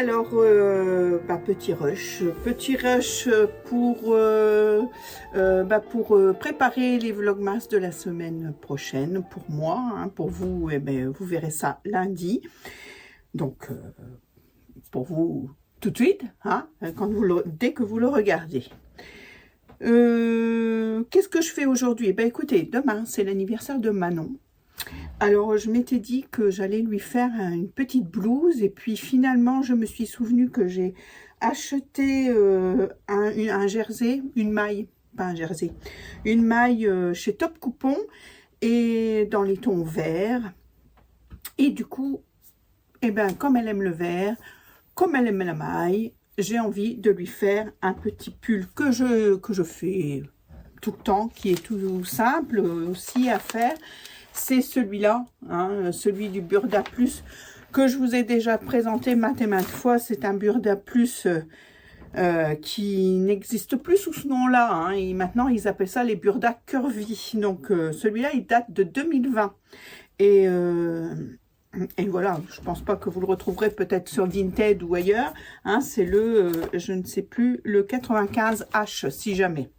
alors, petit rush pour préparer les vlogmas de la semaine prochaine pour moi, hein, pour vous, vous verrez ça lundi, donc pour vous tout de suite, hein, dès que vous le regardez. Qu'est-ce que je fais aujourd'hui? Écoutez, demain c'est l'anniversaire de Manon. Alors, je m'étais dit que j'allais lui faire une petite blouse. Et puis, finalement, je me suis souvenu que j'ai acheté un jersey, une maille, pas un jersey, une maille chez Top Coupon et dans les tons verts. Et du coup, comme elle aime le vert, comme elle aime la maille, j'ai envie de lui faire un petit pull que je fais tout le temps, qui est tout simple aussi à faire. C'est celui-là, hein, celui du Burda Plus, que je vous ai déjà présenté maintes et maintes fois. C'est un Burda Plus qui n'existe plus sous ce nom-là. Hein, et maintenant, ils appellent ça les Burda Curvy. Donc, celui-là, il date de 2020. Et voilà, je pense pas que vous le retrouverez peut-être sur Vinted ou ailleurs. Hein, c'est le, je ne sais plus, le 95H, si jamais.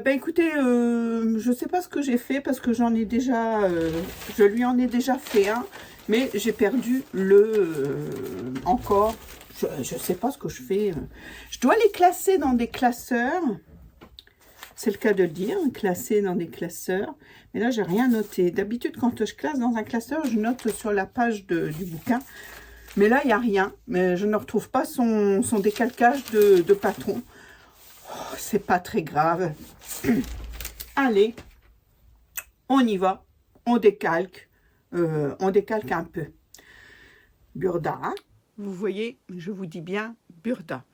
Écoutez, je sais pas ce que j'ai fait parce que j'en ai déjà, je lui en ai déjà fait un, mais j'ai perdu encore. Je sais pas ce que je fais. Je dois les classer dans des classeurs. C'est le cas de le dire, classer dans des classeurs. Mais là, j'ai rien noté. D'habitude, quand je classe dans un classeur, je note sur la page du bouquin. Mais là, il n'y a rien. Mais je ne retrouve pas son décalcage de patron. Oh, c'est pas très grave. Allez, on y va. On décalque un peu. Burda, hein. Vous voyez, je vous dis bien Burda.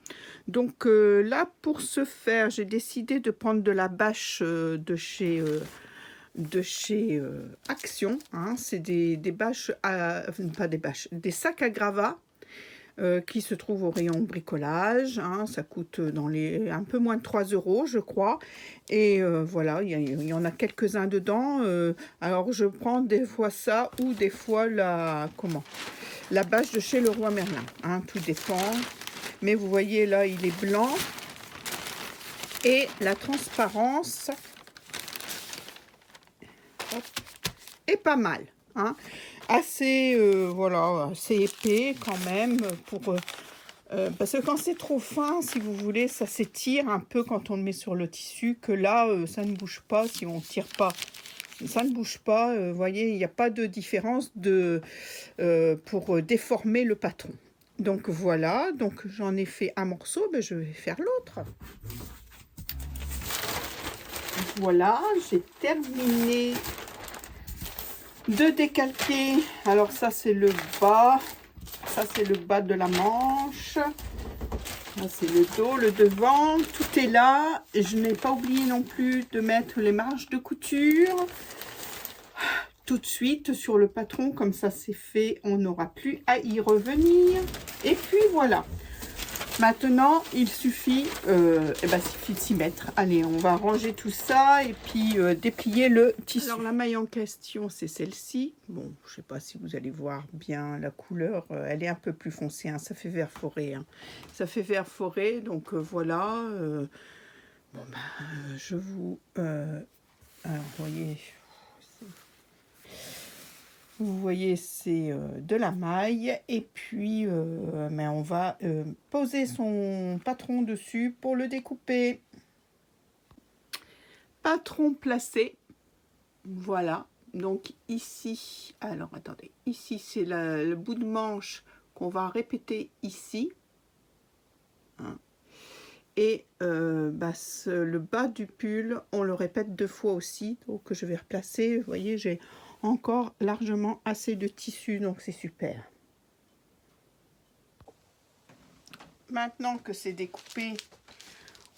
Donc là, pour ce faire, j'ai décidé de prendre de la bâche de chez Action. Hein. C'est des bâches, pas des bâches, des sacs à gravats. Qui se trouve au rayon bricolage, hein, ça coûte un peu moins de 3 €, je crois. Et voilà, il y en a quelques-uns dedans. Alors, je prends des fois ça ou des fois la bâche de chez Leroy Merlin. Hein, tout dépend. Mais vous voyez, là, il est blanc. Et la transparence est pas mal. Hein. Assez épais quand même parce que quand c'est trop fin, si vous voulez, ça s'étire un peu quand on le met sur le tissu, que là ça ne bouge pas si on tire pas, ça ne bouge pas. Vous voyez, il n'y a pas de différence pour déformer le patron. Donc voilà, donc j'en ai fait un morceau, je vais faire l'autre. Voilà, j'ai terminé de décalquer. Alors ça c'est le bas, ça c'est le bas de la manche, ça c'est le dos, le devant, tout est là. Et je n'ai pas oublié non plus de mettre les marges de couture tout de suite sur le patron, comme ça c'est fait, on n'aura plus à y revenir. Et puis voilà, maintenant il suffit de s'y mettre. Allez, on va ranger tout ça et puis déplier le tissu. Alors la maille en question, c'est celle-ci. Bon, je sais pas si vous allez voir bien la couleur, elle est un peu plus foncée, hein, ça fait vert forêt. Hein. Ça fait vert forêt, donc voilà. Je vous... alors, vous voyez, c'est de la maille. Et puis, on va poser son patron dessus pour le découper. Patron placé. Voilà. Donc ici, alors attendez, ici c'est le bout de manche qu'on va répéter ici. Hein. Et le bas du pull, on le répète 2 fois aussi. Donc je vais replacer, vous voyez, j'ai encore largement assez de tissu, donc c'est super. Maintenant que c'est découpé,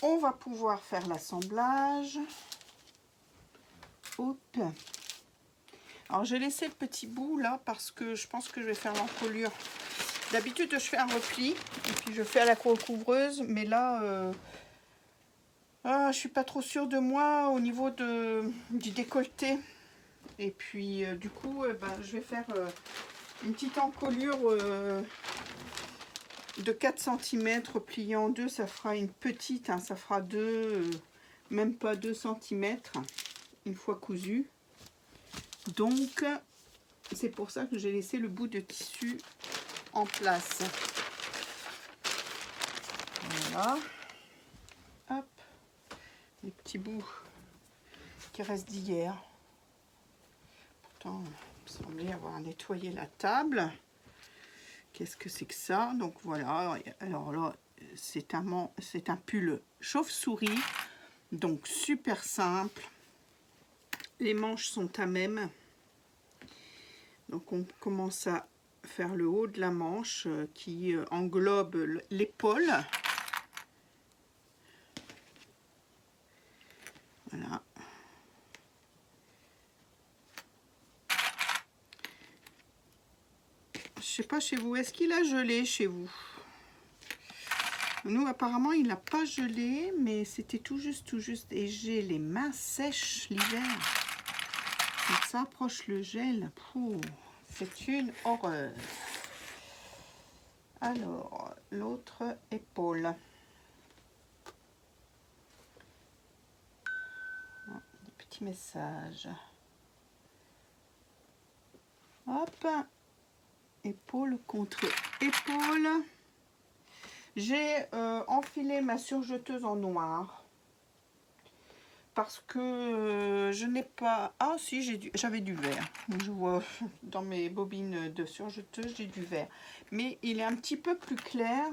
on va pouvoir faire l'assemblage. Hop. Alors j'ai laissé le petit bout là parce que je pense que je vais faire l'encolure. D'habitude je fais un repli et puis je fais à la couvreuse, mais là je suis pas trop sûre de moi au niveau du décolleté. Et puis du coup je vais faire Une petite encolure de 4 cm pliée en deux, ça fera une petite, hein, ça fera même pas 2 cm une fois cousu. Donc c'est pour ça que j'ai laissé le bout de tissu en place. Voilà. Hop. Les petits bouts qui restent d'hier. Pourtant, il me semblait avoir nettoyé la table. Qu'est-ce que c'est que ça? Donc voilà. Alors là, c'est un pull chauve-souris. Donc super simple. Les manches sont à même. Donc on commence à faire le haut de la manche qui englobe l'épaule. Voilà. Je sais pas chez vous, est-ce qu'il a gelé chez vous? Nous apparemment il n'a pas gelé, mais c'était tout juste. Et j'ai les mains sèches l'hiver. Quand ça approche le gel, c'est une horreur. Alors, l'autre épaule. Des petits messages. Hop. Épaule contre épaule. J'ai enfilé ma surjeteuse en noir. Parce que je n'ai pas... Ah si, j'avais du vert. Je vois dans mes bobines de surjeteuse, j'ai du vert. Mais il est un petit peu plus clair.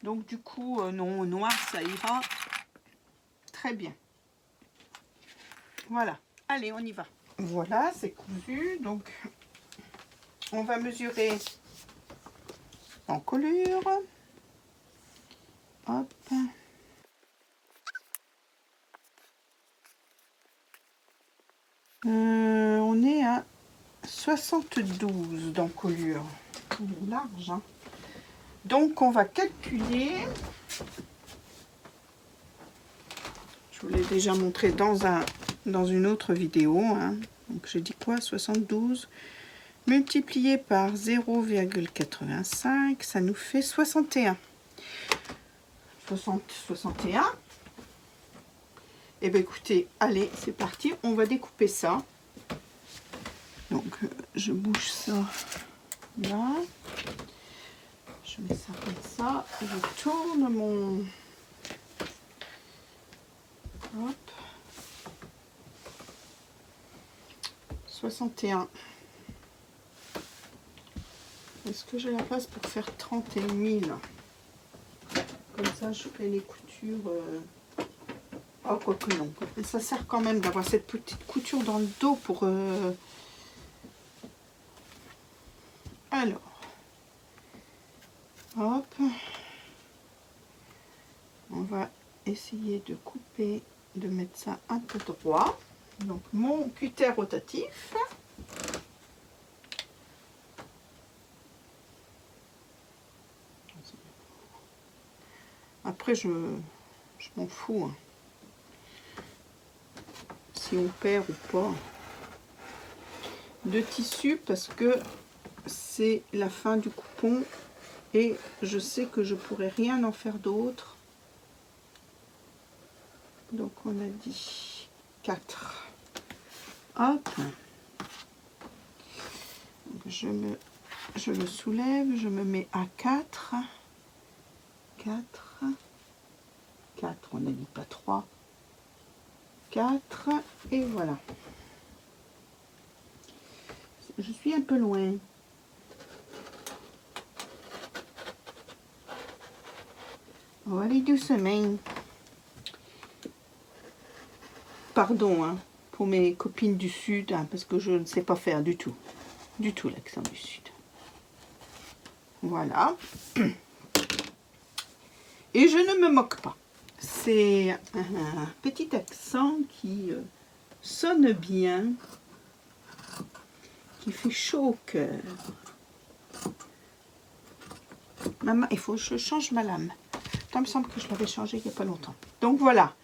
Donc du coup, non, au noir, ça ira très bien. Voilà. Allez, on y va. Voilà, c'est cousu. Donc, on va mesurer l'encolure. Hop. On est à 72 d'encolure. Il est large, hein. Donc on va calculer. Je vous l'ai déjà montré dans une autre vidéo, hein. Donc j'ai dit quoi? 72 multiplié par 0,85, ça nous fait 61. 61. Et bien écoutez, allez, c'est parti, on va découper ça. Donc je bouge ça là. Je mets ça comme ça. Je tourne mon... Hop. 61. Est-ce que j'ai la place pour faire 31 000? Comme ça, je fais les coutures... Oh, quoique non. Ça sert quand même d'avoir cette petite couture dans le dos pour... Alors. Hop. On va essayer de couper, de mettre ça un peu droit. Donc, mon cutter rotatif. Après, je m'en fous. Hein. Si on perd ou pas de tissu, parce que c'est la fin du coupon et je sais que je pourrais rien en faire d'autre. Donc on a dit 4. Hop. Je le soulève, je me mets à 4. 4. 4, on n'a dit pas 3. 4 et voilà. Je suis un peu loin. On va aller doucement. Pardon hein, pour mes copines du Sud, hein, parce que je ne sais pas faire du tout l'accent du Sud. Voilà. Et je ne me moque pas. C'est un petit accent qui sonne bien, qui fait chaud au cœur. Maman, il faut que je change ma lame. Il me semble que je l'avais changé il n'y a pas longtemps. Donc voilà.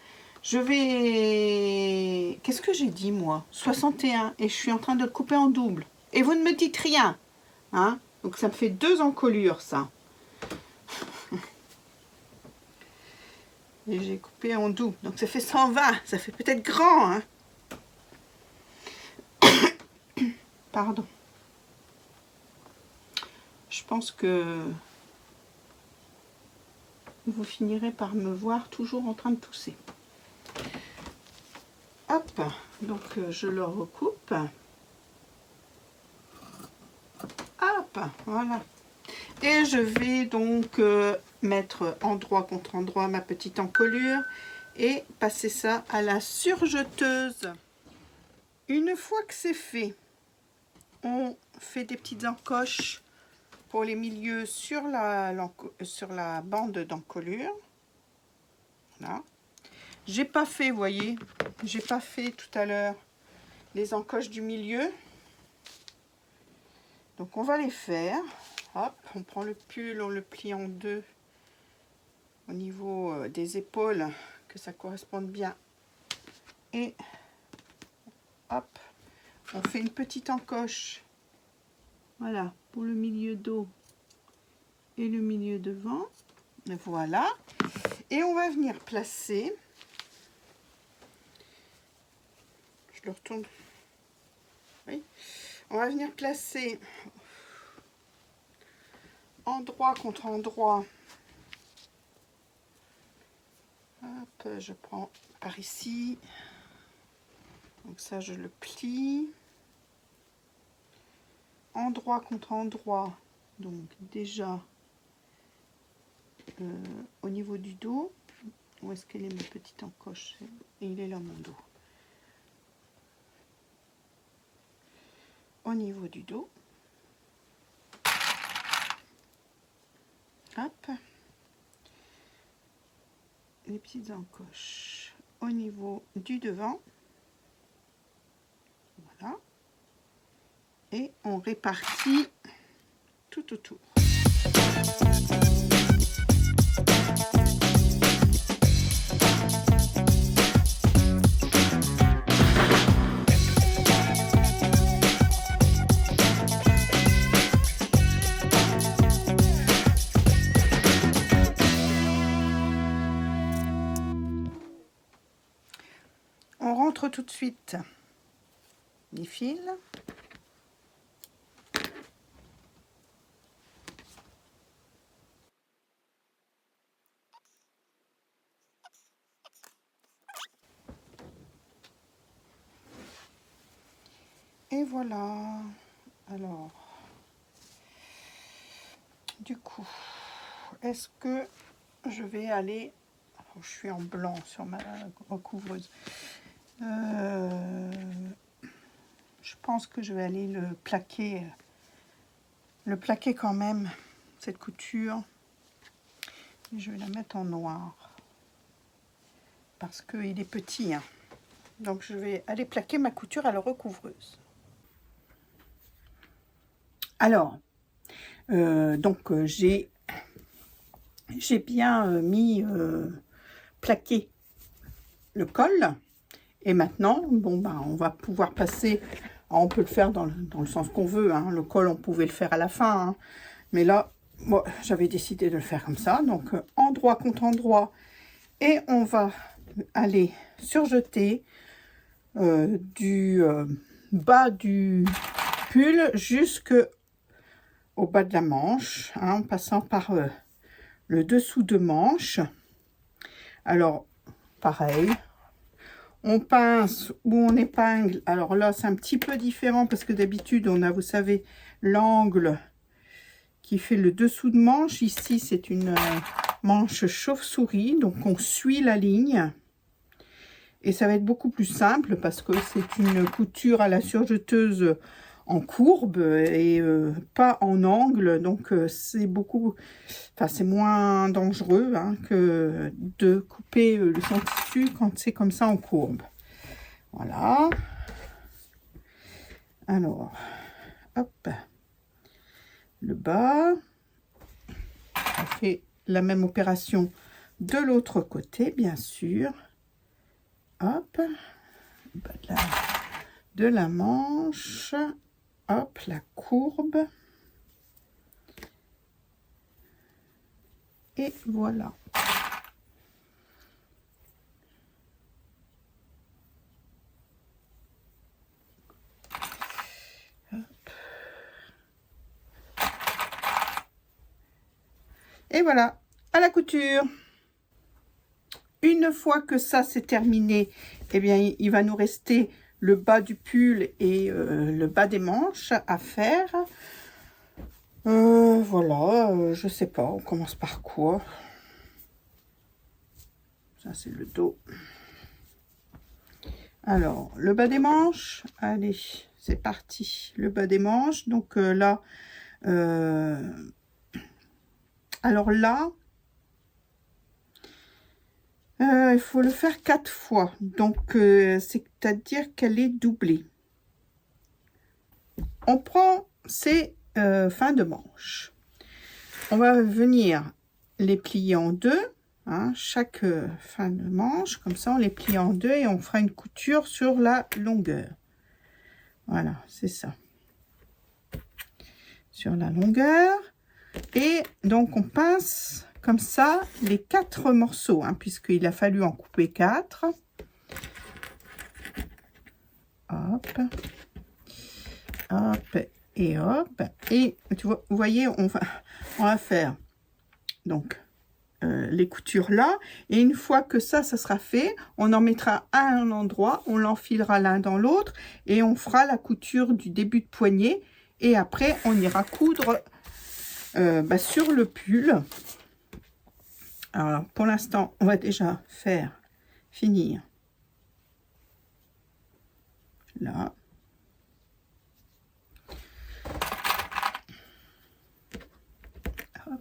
Je vais... Qu'est-ce que j'ai dit moi? 61. Et je suis en train de le couper en double. Et vous ne me dites rien. Hein? Donc ça me fait 2 encolures, ça. Et j'ai coupé en double. Donc ça fait 120. Ça fait peut-être grand. Hein? Pardon. Je pense que vous finirez par me voir toujours en train de tousser. Hop. Donc je le recoupe. Hop. Voilà. Et je vais donc mettre endroit contre endroit ma petite encolure et passer ça à la surjeteuse. Une fois que c'est fait, on fait des petites encoches pour les milieux sur la bande d'encolure. Voilà. J'ai pas fait, vous voyez, j'ai pas fait tout à l'heure les encoches du milieu. Donc on va les faire. Hop, on prend le pull, on le plie en deux au niveau des épaules, que ça corresponde bien. Et hop, on fait une petite encoche. Voilà, pour le milieu dos et le milieu devant. Voilà. Et on va venir placer. Je le retourne. Oui. On va venir placer endroit contre endroit. Hop, je prends par ici. Donc ça, je le plie. Endroit contre endroit. Donc déjà, au niveau du dos. Où est-ce qu'elle est ma petite encoche? Et il est là, mon dos. Au niveau du dos. Hop. Les petites encoches au niveau du devant. Voilà. Et on répartit tout autour. On rentre tout de suite les fils. Et voilà. Alors, du coup, est-ce que je vais aller... Oh, je suis en blanc sur ma recouvreuse. Je pense que je vais aller le plaquer quand même, cette couture. Et je vais la mettre en noir. Parce qu'il est petit. Hein. Donc je vais aller plaquer ma couture à la recouvreuse. Alors, j'ai bien plaqué le col. Et maintenant, bon, on va pouvoir passer... Alors, on peut le faire dans le sens qu'on veut. Hein. Le col, on pouvait le faire à la fin. Hein. Mais là, moi, j'avais décidé de le faire comme ça. Donc, endroit contre endroit. Et on va aller surjeter du bas du pull jusqu'au bas de la manche. Hein, en passant par le dessous de manche. Alors, pareil. On pince ou on épingle. Alors là, c'est un petit peu différent parce que d'habitude, on a, vous savez, l'angle qui fait le dessous de manche. Ici, c'est une manche chauve-souris. Donc, on suit la ligne. Et ça va être beaucoup plus simple parce que c'est une couture à la surjeteuse en courbe et pas en angle. Donc, c'est beaucoup... Enfin, c'est moins dangereux hein, que de couper son tissu quand c'est comme ça en courbe. Voilà. Alors, hop. Le bas. On fait la même opération de l'autre côté, bien sûr. Hop. Le bas de la manche. Hop, la courbe. Et voilà. Et voilà, à la couture. Une fois que ça c'est terminé, eh bien il va nous rester le bas du pull et le bas des manches à faire. Voilà, je sais pas, on commence par quoi? Ça c'est le dos. Alors, le bas des manches, allez, c'est parti. Le bas des manches, donc là, alors là, il faut le faire 4 fois. Donc, c'est-à-dire qu'elle est doublée. On prend ces fins de manche. On va venir les plier en deux. Hein, chaque fin de manche, comme ça, on les plie en deux et on fera une couture sur la longueur. Voilà, c'est ça. Sur la longueur. Et donc, on pince comme ça les 4 morceaux, hein, puisqu'il a fallu en couper 4. Hop. Hop. Et hop. Et tu vois, vous voyez, on va faire donc les coutures là. Et une fois que ça sera fait, on en mettra à un endroit, on l'enfilera l'un dans l'autre et on fera la couture du début de poignet. Et après, on ira coudre sur le pull. Alors, pour l'instant, on va déjà finir là. Hop.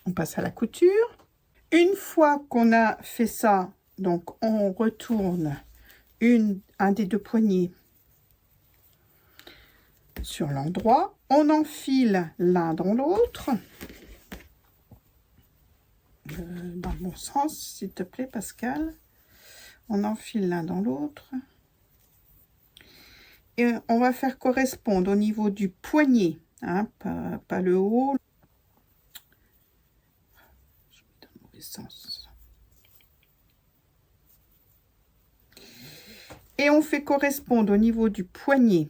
On passe à la couture. Une fois qu'on a fait ça, donc on retourne un des deux poignets sur l'endroit. On enfile l'un dans l'autre. Dans le bon sens, s'il te plaît, Pascal. On enfile l'un dans l'autre. Et on va faire correspondre au niveau du poignet, hein, pas le haut. Je mets dans le mauvais sens. Et on fait correspondre au niveau du poignet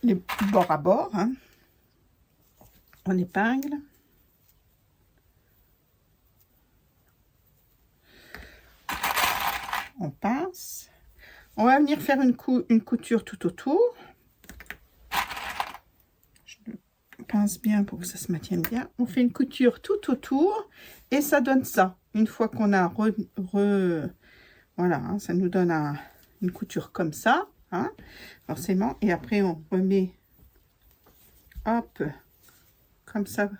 les bords à bord, hein. On épingle. On pince. On va venir faire une couture tout autour. Je pince bien pour que ça se maintienne bien. On fait une couture tout autour et ça donne ça. Une fois qu'on a voilà, hein, ça nous donne une couture comme ça, hein, forcément. Et après, on remet, hop, comme ça,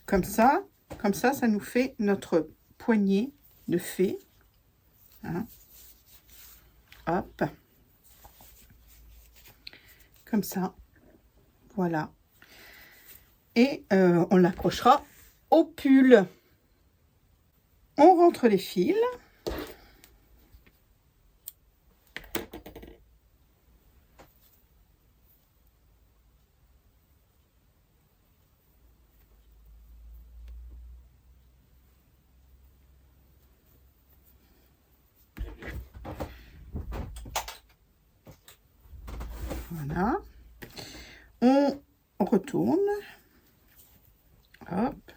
comme ça. Comme ça, ça nous fait notre poignée de fée. Hein. Hop. Comme ça. Voilà. Et on l'accrochera au pull. On rentre les fils. Voilà. On retourne. Hop.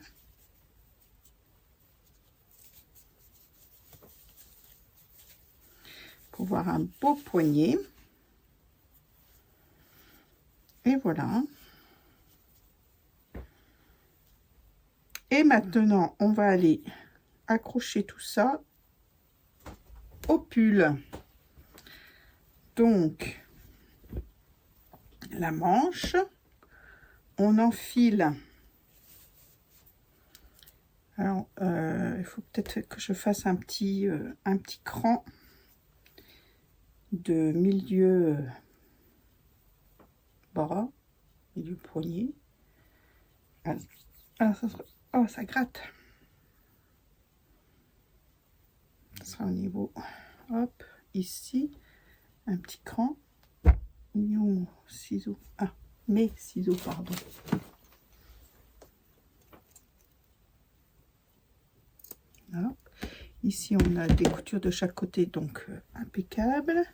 Pour voir un beau poignet. Et voilà. Et maintenant, on va aller accrocher tout ça au pull. Donc, la manche, on enfile Alors, il faut peut-être que je fasse un petit cran de milieu bras, milieu poignet. Oh, ça gratte. Ça sera au niveau, hop, ici, un petit cran. Non, ciseaux. Ah, mes ciseaux, pardon. Voilà. Ici, on a des coutures de chaque côté, donc impeccable.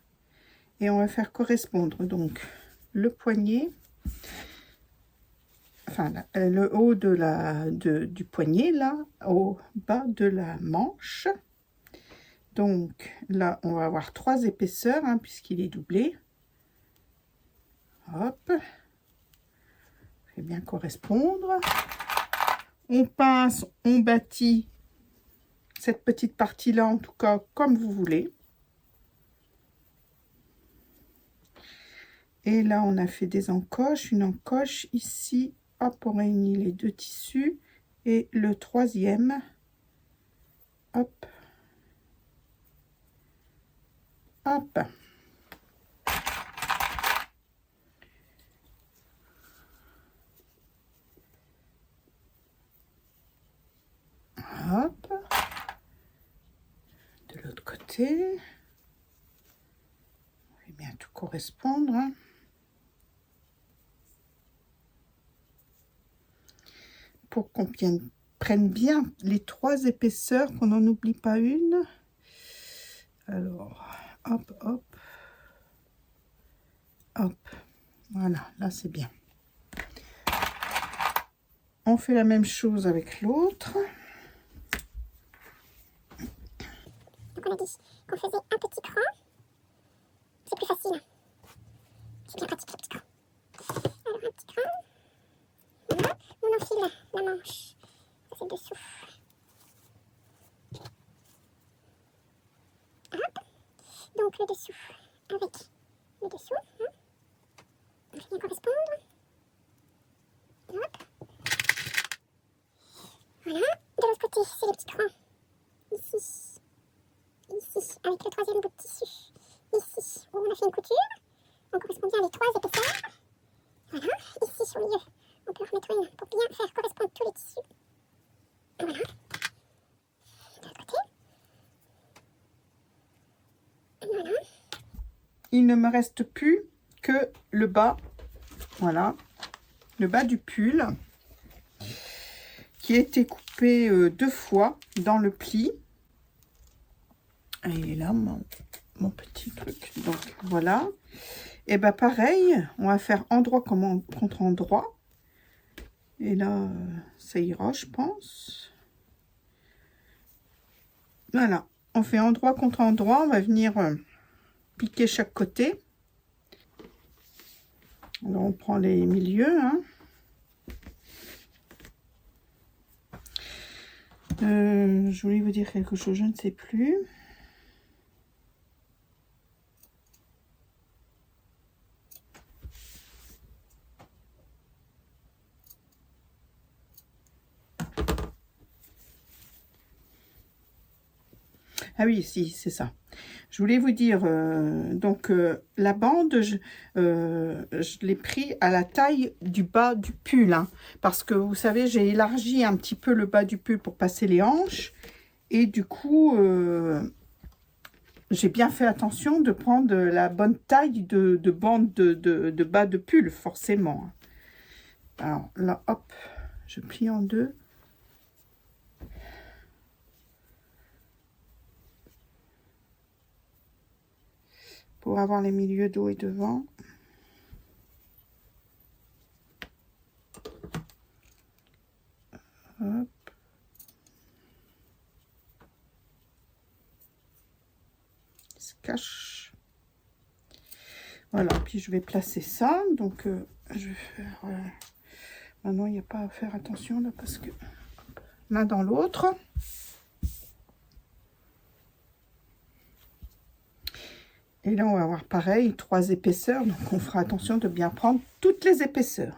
Et on va faire correspondre donc le poignet, enfin le haut du poignet, là, au bas de la manche. Donc là, on va avoir 3 épaisseurs, hein, puisqu'il est doublé. Hop, fait bien correspondre. On pince, on bâtit cette petite partie-là, en tout cas, comme vous voulez. Et là, on a fait des encoches, une encoche ici. Hop, on réunit les 2 tissus. Et le 3e, hop, hop. Hop. De l'autre côté. On va bien tout correspondre. Hein. Pour qu'on prenne bien les 3 épaisseurs, qu'on n'en oublie pas une. Alors, hop, hop, hop. Voilà, là c'est bien. On fait la même chose avec l'autre. Donc on a dit qu'on faisait un petit cran. C'est plus facile. C'est bien pratique le petit cran. Alors un petit cran. Voilà. On enfile la manche. Ça c'est le dessous. Hop. Donc le dessous avec le dessous. Hein. On fait bien correspondre. Hop. Voilà. De l'autre côté, c'est les petits crans. Ici. Ici, avec le 3e bout de tissu. Ici, où on a fait une couture. On correspond bien les 3 épaisseurs. Voilà. Ici, au milieu, on peut en remettre une pour bien faire correspondre tous les tissus. Voilà. De l'autre côté. Voilà. Il ne me reste plus que le bas. Voilà. Le bas du pull. Qui a été coupé 2 fois dans le pli. Et là, mon petit truc. Donc, voilà. Et bien, pareil, on va faire endroit contre endroit. Et là, ça ira, je pense. Voilà. On fait endroit contre endroit. On va venir piquer chaque côté. Alors, on prend les milieux, hein. Je voulais vous dire quelque chose, je ne sais plus. Ah oui, si, c'est ça. Je voulais vous dire, la bande, je l'ai pris à la taille du bas du pull. Hein, parce que, vous savez, j'ai élargi un petit peu le bas du pull pour passer les hanches. Et du coup, j'ai bien fait attention de prendre la bonne taille de bande de bas de pull, forcément. Alors là, hop, je plie en 2. Pour avoir les milieux dos et devant. Hop. Il se cache. Voilà, puis je vais placer ça. Donc, je vais faire... maintenant, il n'y a pas à faire attention là parce que l'un dans l'autre. Et là, on va avoir pareil, 3 épaisseurs. Donc, on fera attention de bien prendre toutes les épaisseurs.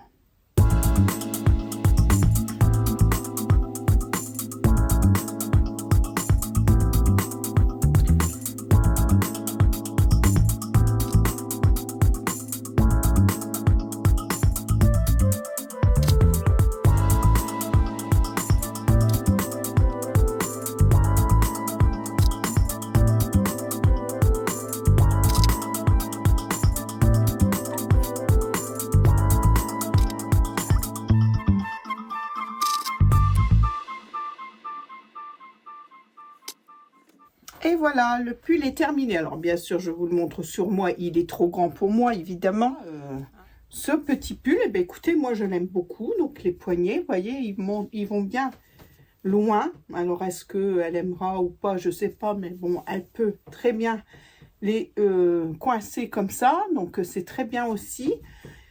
voilà, le pull est terminé. Alors bien sûr, je vous le montre sur moi, il est trop grand pour moi, évidemment. Ce petit pull, eh bien, écoutez, moi je l'aime beaucoup. Donc les poignets, vous voyez, ils vont bien loin. Alors est-ce qu'elle aimera ou pas, je sais pas, mais bon, elle peut très bien les coincer comme ça. Donc c'est très bien aussi.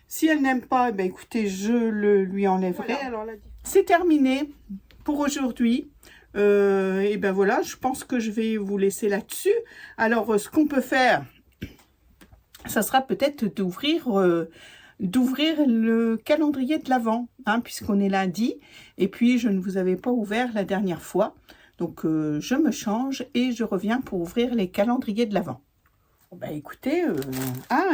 Si elle n'aime pas, eh bien, écoutez, je le lui enlèverai. Voilà. C'est terminé pour aujourd'hui. Et ben voilà, je pense que je vais vous laisser là-dessus. Alors, ce qu'on peut faire, ça sera peut-être d'ouvrir le calendrier de l'Avent, hein, puisqu'on est lundi. Et puis, je ne vous avais pas ouvert la dernière fois. Donc, je me change et je reviens pour ouvrir les calendriers de l'Avent. Bah écoutez,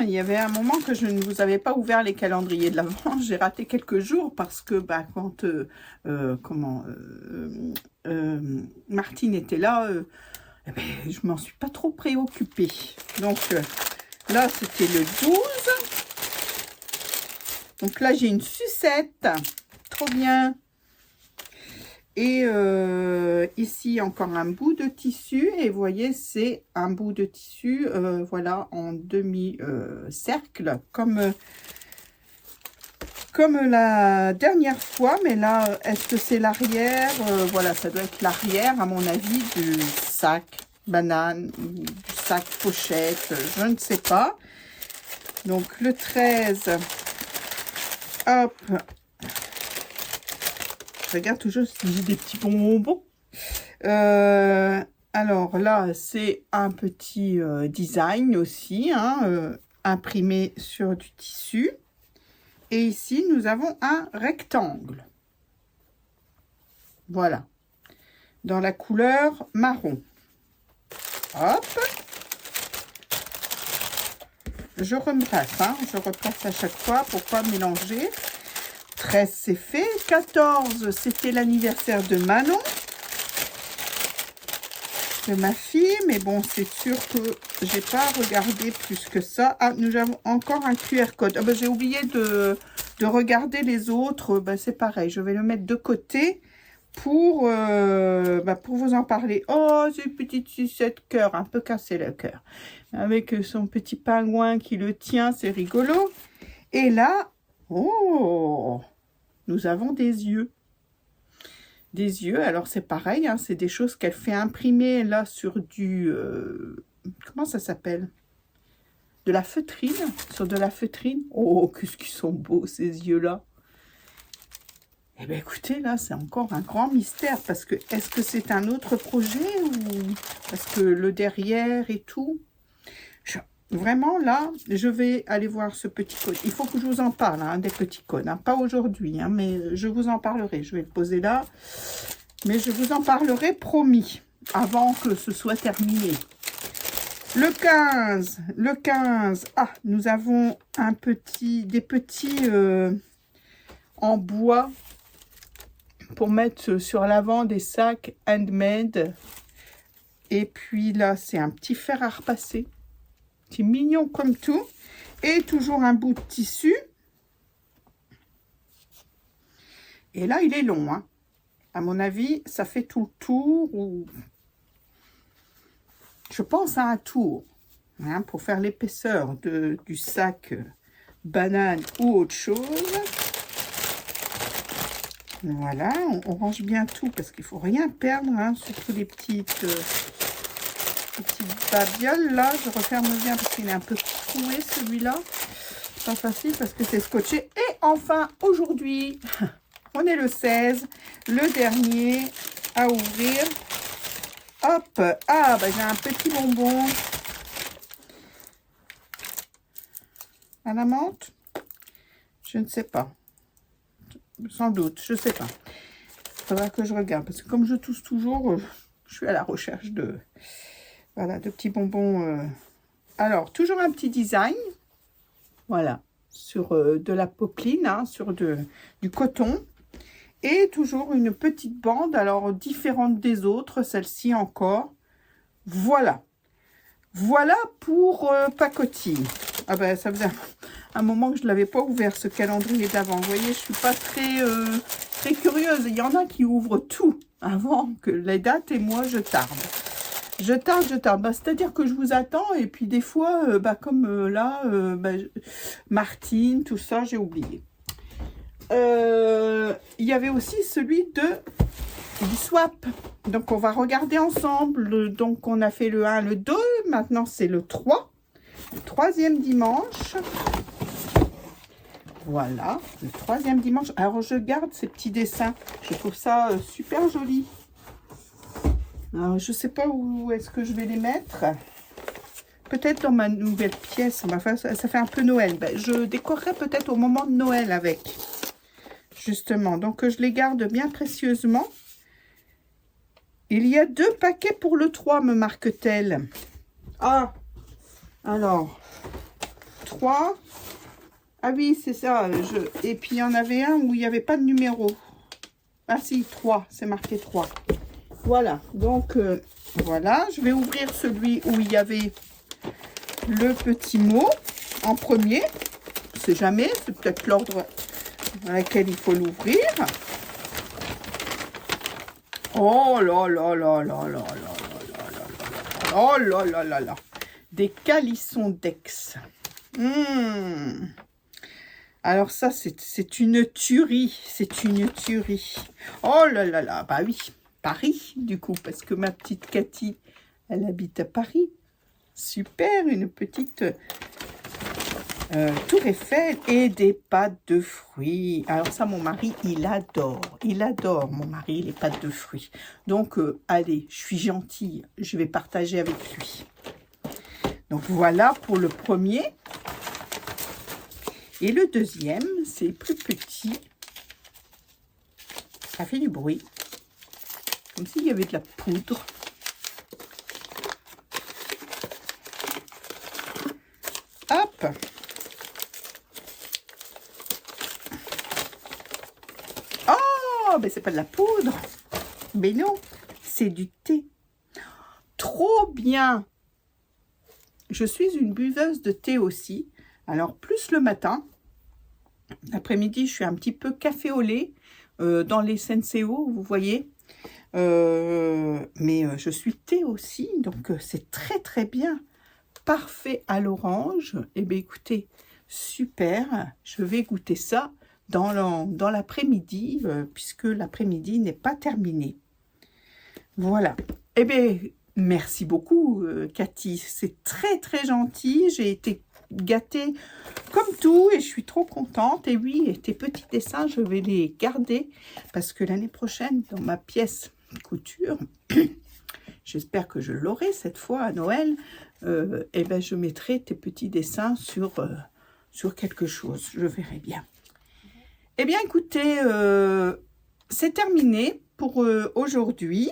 il y avait un moment que je ne vous avais pas ouvert les calendriers de l'Avent. J'ai raté quelques jours parce que quand Martine était là, je m'en suis pas trop préoccupée. Donc là, c'était le 12. Donc là, j'ai une sucette. Trop bien. Et ici, encore un bout de tissu. Et vous voyez, c'est un bout de tissu, voilà, en demi-cercle, comme la dernière fois. Mais là, est-ce que c'est l'arrière? Voilà, ça doit être l'arrière, à mon avis, du sac banane, du sac pochette, je ne sais pas. Donc, le 13, hop. Je regarde toujours si j'ai des petits bonbons. Alors là, c'est un petit design aussi, hein, imprimé sur du tissu. Et ici, nous avons un rectangle. Voilà. Dans la couleur marron. Hop. Je repasse, hein, je repasse à chaque fois pour pas mélanger. 13, c'est fait. 14, c'était l'anniversaire de Manon, de ma fille. Mais bon, c'est sûr que j'ai pas regardé plus que ça. Ah, nous avons encore un QR code. Ah, ben, j'ai oublié de regarder les autres. Ben, c'est pareil, je vais le mettre de côté pour vous en parler. Oh, c'est une petite sucette cœur, un peu cassé le cœur. Avec son petit pingouin qui le tient, c'est rigolo. Et là, oh, nous avons des yeux. Des yeux, alors c'est pareil, hein, c'est des choses qu'elle fait imprimer là sur du... comment ça s'appelle? De la feutrine, sur de la feutrine. Oh, qu'est-ce qu'ils sont beaux ces yeux-là. Eh bien écoutez, là c'est encore un grand mystère, parce que est-ce que c'est un autre projet ou parce que le derrière et tout? Vraiment, là, je vais aller voir ce petit code. Il faut que je vous en parle, hein, des petits codes. Hein. Pas aujourd'hui, hein, mais je vous en parlerai. Je vais le poser là. Mais je vous en parlerai, promis, avant que ce soit terminé. Le 15. Le 15. Ah, nous avons des petits en bois pour mettre sur l'avant des sacs handmade. Et puis là, c'est un petit fer à repasser. C'est mignon comme tout. Et toujours un bout de tissu. Et là, il est long. Hein. À mon avis, ça fait tout le tour. Ou... je pense à un tour. Hein, pour faire l'épaisseur du sac banane ou autre chose. Voilà, on range bien tout parce qu'il ne faut rien perdre. Hein, surtout les petites babioles. Là, je referme bien parce qu'il est un peu troué celui-là. Pas facile parce que c'est scotché. Et enfin, aujourd'hui, on est le 16, le dernier à ouvrir. Hop, ah, bah, j'ai un petit bonbon à la menthe. Je ne sais pas. Sans doute, je ne sais pas. Il faudra que je regarde parce que comme je tousse toujours, je suis à la recherche de... voilà, de petits bonbons. Alors, toujours un petit design. Voilà, sur de la popeline, hein, sur du coton. Et toujours une petite bande, alors différente des autres, celle-ci encore. Voilà. Voilà pour pacotille. Ah ben, ça faisait un moment que je ne l'avais pas ouvert, ce calendrier d'avant. Vous voyez, je ne suis pas très curieuse. Il y en a qui ouvrent tout avant que les dates et moi, je tarde. Je tarde. Bah, c'est-à-dire que je vous attends et puis des fois, comme là, Martine, tout ça, j'ai oublié. Il y avait aussi celui de swap. Donc, on va regarder ensemble. Donc, on a fait le 1, le 2. Maintenant, c'est le 3. Le troisième dimanche. Voilà, le troisième dimanche. Alors, je garde ces petits dessins. Je trouve ça super joli. Alors, je ne sais pas où est-ce que je vais les mettre. Peut-être dans ma nouvelle pièce. Enfin, ça fait un peu Noël. Ben, je décorerai peut-être au moment de Noël avec. Justement. Donc, je les garde bien précieusement. Il y a 2 paquets pour le 3, me marque-t-elle. Ah, alors, 3. Ah oui, c'est ça. Et puis, il y en avait un où il n'y avait pas de numéro. Ah si, 3. C'est marqué 3. Voilà. Donc, voilà. Je vais ouvrir celui où il y avait le petit mot en premier. On ne sait jamais. C'est peut-être l'ordre dans lequel il faut l'ouvrir. Oh là là là là là là là là là. Oh là là là là. Des calissons d'ex. Alors ça, c'est une tuerie. C'est une tuerie. Oh là là là. Bah oui, Paris, du coup, parce que ma petite Cathy, elle habite à Paris. Super, une petite Tour Eiffel et des pâtes de fruits. Alors ça, mon mari, il adore. Il adore, mon mari, les pâtes de fruits. Donc, allez, je suis gentille. Je vais partager avec lui. Donc, voilà pour le premier. Et le deuxième, c'est plus petit. Ça fait du bruit. Comme s'il y avait de la poudre. Hop! Oh, ben c'est pas de la poudre. Mais non, c'est du thé. Trop bien! Je suis une buveuse de thé aussi. Alors, plus le matin. L'après-midi, je suis un petit peu café au lait dans les Senseo, vous voyez. Mais je suis thé aussi, donc c'est très très bien. Parfait à l'orange. Eh bien, écoutez, super. Je vais goûter ça dans l'après-midi, puisque l'après-midi n'est pas terminé. Voilà. Eh bien, merci beaucoup, Cathy. C'est très, très gentil. J'ai été gâtée comme tout et je suis trop contente. Et oui, et tes petits dessins, je vais les garder parce que l'année prochaine, dans ma pièce couture, j'espère que je l'aurai cette fois à Noël, eh ben, je mettrai tes petits dessins sur quelque chose. Je verrai bien. Eh bien, écoutez, c'est terminé pour aujourd'hui.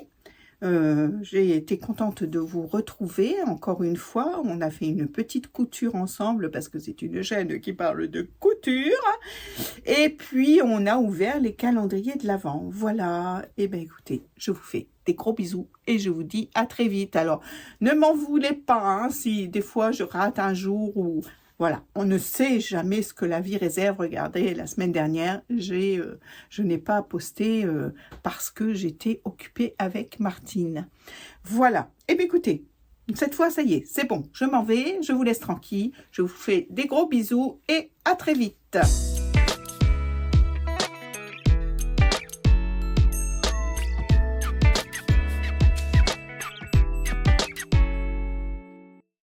J'ai été contente de vous retrouver encore une fois. On a fait une petite couture ensemble parce que c'est une chaîne qui parle de couture. Et puis, on a ouvert les calendriers de l'Avent. Voilà. Eh bien, écoutez, je vous fais des gros bisous et je vous dis à très vite. Alors, ne m'en voulez pas hein, si des fois je rate un jour ou... Voilà, on ne sait jamais ce que la vie réserve. Regardez, la semaine dernière, je n'ai pas posté parce que j'étais occupée avec Martine. Voilà. Eh bien, écoutez, cette fois, ça y est, c'est bon. Je m'en vais, je vous laisse tranquille. Je vous fais des gros bisous et à très vite.